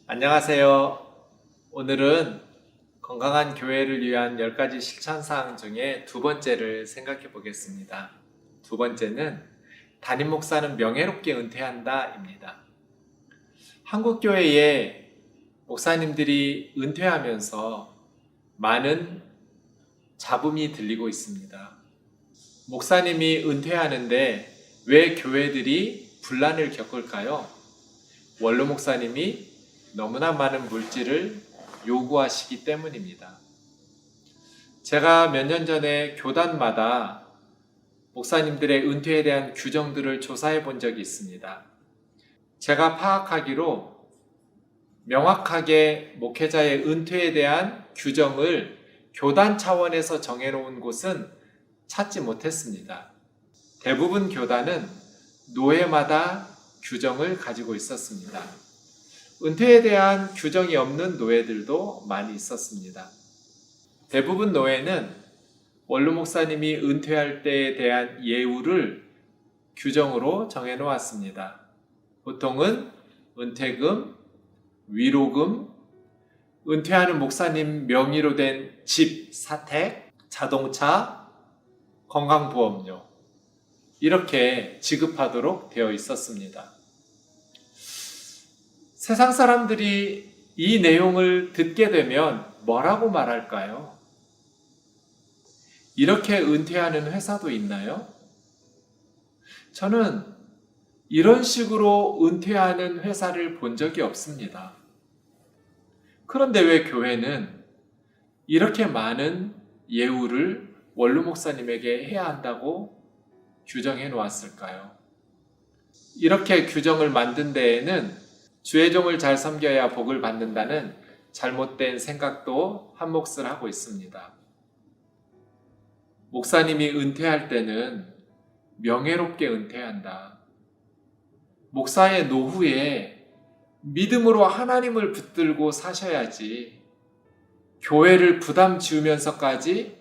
안녕하세요. 오늘은 건강한 교회를 위한 10가지 실천사항 중에 두 번째를 생각해 보겠습니다. 두 번째는 담임 목사는 명예롭게 은퇴한다 입니다. 한국 교회에 목사님들이 은퇴하면서 많은 잡음이 들리고 있습니다. 목사님이 은퇴하는데 왜 교회들이 분란을 겪을까요? 원로 목사님이 너무나 많은 물질을 요구하시기 때문입니다. 제가 몇 년 전에 교단마다 목사님들의 은퇴에 대한 규정들을 조사해 본 적이 있습니다. 제가 파악하기로 명확하게 목회자의 은퇴에 대한 규정을 교단 차원에서 정해놓은 곳은 찾지 못했습니다. 대부분 교단은 노회마다 규정을 가지고 있었습니다. 은퇴에 대한 규정이 없는 노회들도 많이 있었습니다. 대부분 노회는 원로 목사님이 은퇴할 때에 대한 예우를 규정으로 정해 놓았습니다. 보통은 은퇴금, 위로금, 은퇴하는 목사님 명의로 된 집, 사택, 자동차, 건강보험료 이렇게 지급하도록 되어 있었습니다. 세상 사람들이 이 내용을 듣게 되면 뭐라고 말할까요? 이렇게 은퇴하는 회사도 있나요? 저는 이런 식으로 은퇴하는 회사를 본 적이 없습니다. 그런데 왜 교회는 이렇게 많은 예우를 원로 목사님에게 해야 한다고 규정해 놓았을까요? 이렇게 규정을 만든 데에는 주의 종을 잘 섬겨야 복을 받는다는 잘못된 생각도 한몫을 하고 있습니다. 목사님이 은퇴할 때는 명예롭게 은퇴한다. 목사의 노후에 믿음으로 하나님을 붙들고 사셔야지 교회를 부담 지우면서까지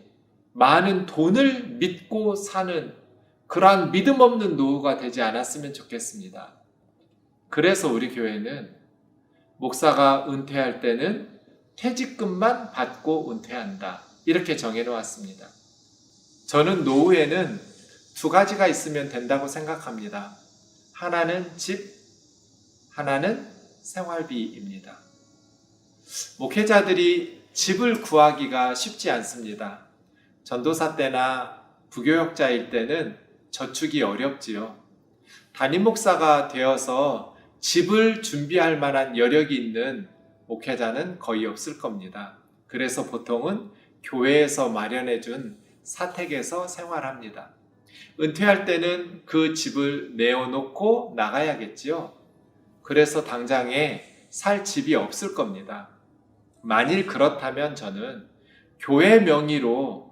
많은 돈을 믿고 사는 그러한 믿음 없는 노후가 되지 않았으면 좋겠습니다. 그래서 우리 교회는 목사가 은퇴할 때는 퇴직금만 받고 은퇴한다. 이렇게 정해놓았습니다. 저는 노후에는 두 가지가 있으면 된다고 생각합니다. 하나는 집, 하나는 생활비입니다. 목회자들이 집을 구하기가 쉽지 않습니다. 전도사 때나 부교역자일 때는 저축이 어렵지요. 담임 목사가 되어서 집을 준비할 만한 여력이 있는 목회자는 거의 없을 겁니다. 그래서 보통은 교회에서 마련해 준 사택에서 생활합니다. 은퇴할 때는 그 집을 내어놓고 나가야겠지요. 그래서 당장에 살 집이 없을 겁니다. 만일 그렇다면 저는 교회 명의로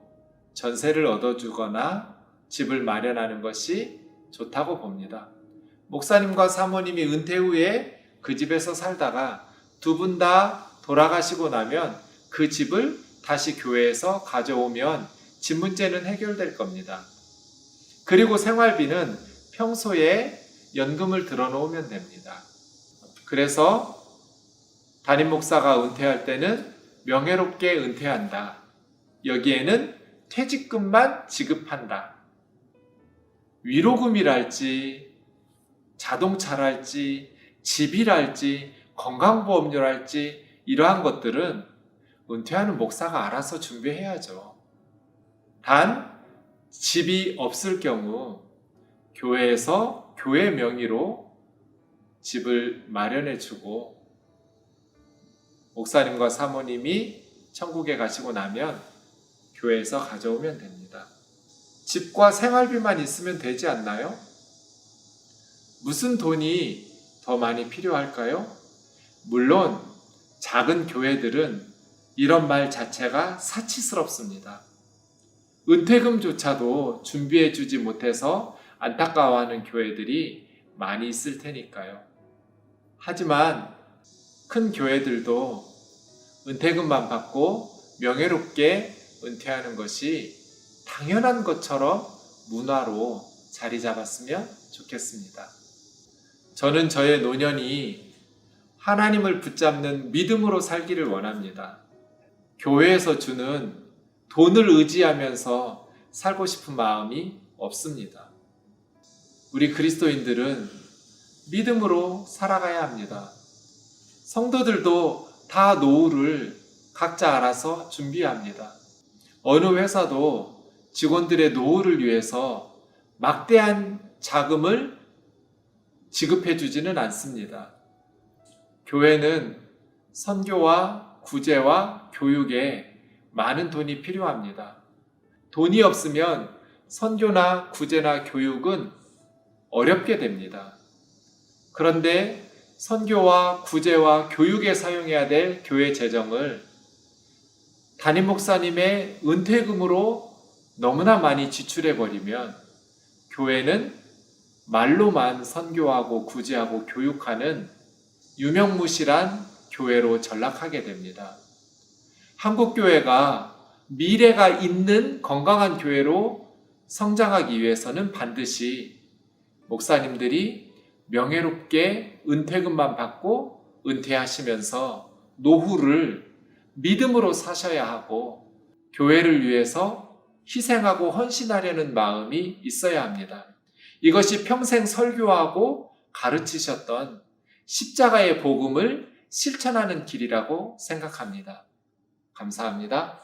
전세를 얻어주거나 집을 마련하는 것이 좋다고 봅니다. 목사님과 사모님이 은퇴 후에 그 집에서 살다가 두 분 다 돌아가시고 나면 그 집을 다시 교회에서 가져오면 집 문제는 해결될 겁니다. 그리고 생활비는 평소에 연금을 들어놓으면 됩니다. 그래서 담임 목사가 은퇴할 때는 명예롭게 은퇴한다. 여기에는 퇴직금만 지급한다. 위로금이랄지 자동차랄지 집이랄지 건강보험료랄지 이러한 것들은 은퇴하는 목사가 알아서 준비해야죠. 단 집이 없을 경우 교회에서 교회 명의로 집을 마련해주고 목사님과 사모님이 천국에 가시고 나면 교회에서 가져오면 됩니다. 집과 생활비만 있으면 되지 않나요? 무슨 돈이 더 많이 필요할까요? 물론 작은 교회들은 이런 말 자체가 사치스럽습니다. 은퇴금조차도 준비해주지 못해서 안타까워하는 교회들이 많이 있을 테니까요. 하지만 큰 교회들도 은퇴금만 받고 명예롭게 은퇴하는 것이 당연한 것처럼 문화로 자리 잡았으면 좋겠습니다. 저는 저의 노년이 하나님을 붙잡는 믿음으로 살기를 원합니다. 교회에서 주는 돈을 의지하면서 살고 싶은 마음이 없습니다. 우리 그리스도인들은 믿음으로 살아가야 합니다. 성도들도 다 노후를 각자 알아서 준비합니다. 어느 회사도 직원들의 노후를 위해서 막대한 자금을 지급해 주지는 않습니다. 교회는 선교와 구제와 교육에 많은 돈이 필요합니다. 돈이 없으면 선교나 구제나 교육은 어렵게 됩니다. 그런데 선교와 구제와 교육에 사용해야 될 교회 재정을 담임 목사님의 은퇴금으로 너무나 많이 지출해버리면 교회는 말로만 선교하고 구제하고 교육하는 유명무실한 교회로 전락하게 됩니다. 한국교회가 미래가 있는 건강한 교회로 성장하기 위해서는 반드시 목사님들이 명예롭게 은퇴금만 받고 은퇴하시면서 노후를 믿음으로 사셔야 하고 교회를 위해서 희생하고 헌신하려는 마음이 있어야 합니다. 이것이 평생 설교하고 가르치셨던 십자가의 복음을 실천하는 길이라고 생각합니다. 감사합니다.